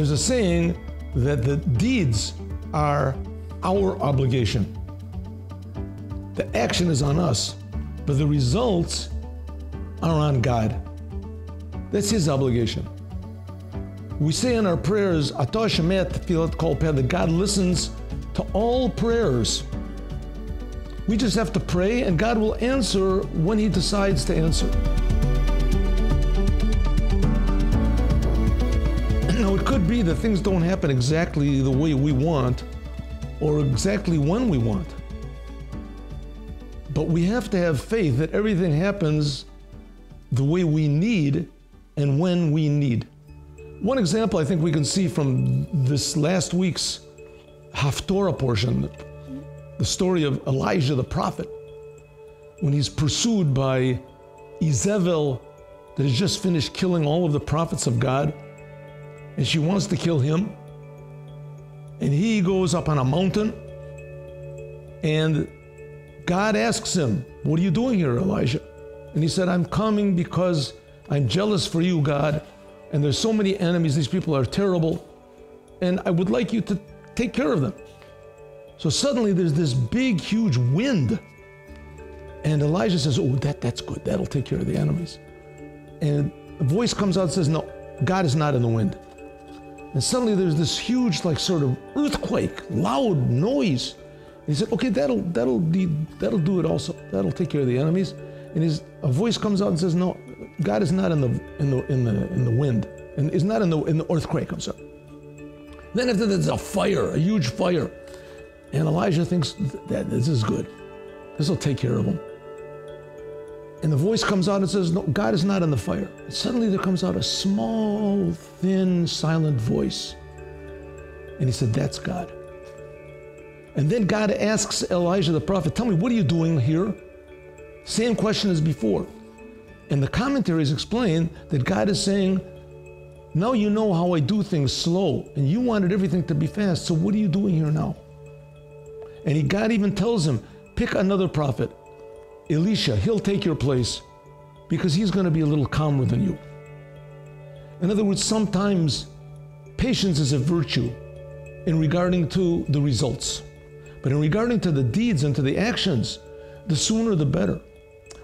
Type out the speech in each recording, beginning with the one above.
There's a saying that the deeds are our obligation. The action is on us, but the results are on God. That's His obligation. We say in our prayers, that God listens to all prayers. We just have to pray and God will answer when He decides to answer. Now it could be that things don't happen exactly the way we want or exactly when we want. But we have to have faith that everything happens the way we need and when we need. One example I think we can see from this last week's Haftorah portion, the story of Elijah the prophet, when he's pursued by Izebel that has just finished killing all of the prophets of God, and she wants to kill him. And he goes up on a mountain, and God asks him, "What are you doing here, Elijah?" And he said, "I'm coming because I'm jealous for you, God, and there's so many enemies, these people are terrible, and I would like you to take care of them." So suddenly there's this big, huge wind, and Elijah says, "Oh, that's good, that'll take care of the enemies." And a voice comes out and says, "No, God is not in the wind." And suddenly there's this huge, like, sort of earthquake, loud noise. And he said, "Okay, that'll do it also. That'll take care of the enemies." And a voice comes out and says, "No, God is not in the wind, and is not in the earthquake." I'm sorry. Then after that, there's a fire, a huge fire, and Elijah thinks that this is good. This will take care of him. And the voice comes out and says, "No, God is not in the fire." And suddenly there comes out a small, thin, silent voice. And he said, "That's God." And then God asks Elijah the prophet, "Tell me, what are you doing here?" Same question as before. And the commentaries explain that God is saying, "Now you know how I do things slow, and you wanted everything to be fast, so what are you doing here now?" And God even tells him, "Pick another prophet, Elisha, he'll take your place because he's going to be a little calmer than you." In other words, sometimes patience is a virtue in regarding to the results. But in regarding to the deeds and to the actions, the sooner the better.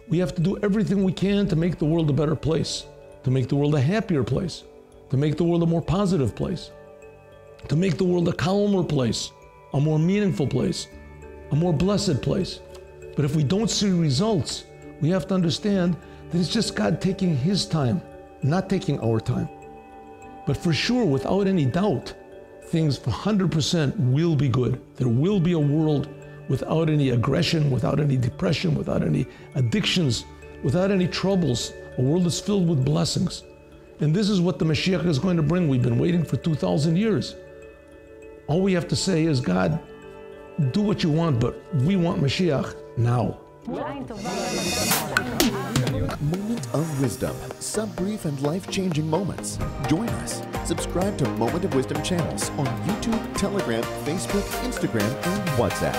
We have to do everything we can to make the world a better place, to make the world a happier place, to make the world a more positive place, to make the world a calmer place, a more meaningful place, a more blessed place. But if we don't see results, we have to understand that it's just God taking His time, not taking our time. But for sure, without any doubt, things 100% will be good. There will be a world without any aggression, without any depression, without any addictions, without any troubles. A world that's filled with blessings. And this is what the Mashiach is going to bring. We've been waiting for 2,000 years. All we have to say is, God, do what you want, but we want Mashiach now. Moment of Wisdom. Sub-brief and life-changing moments. Join us. Subscribe to Moment of Wisdom channels on YouTube, Telegram, Facebook, Instagram, and WhatsApp.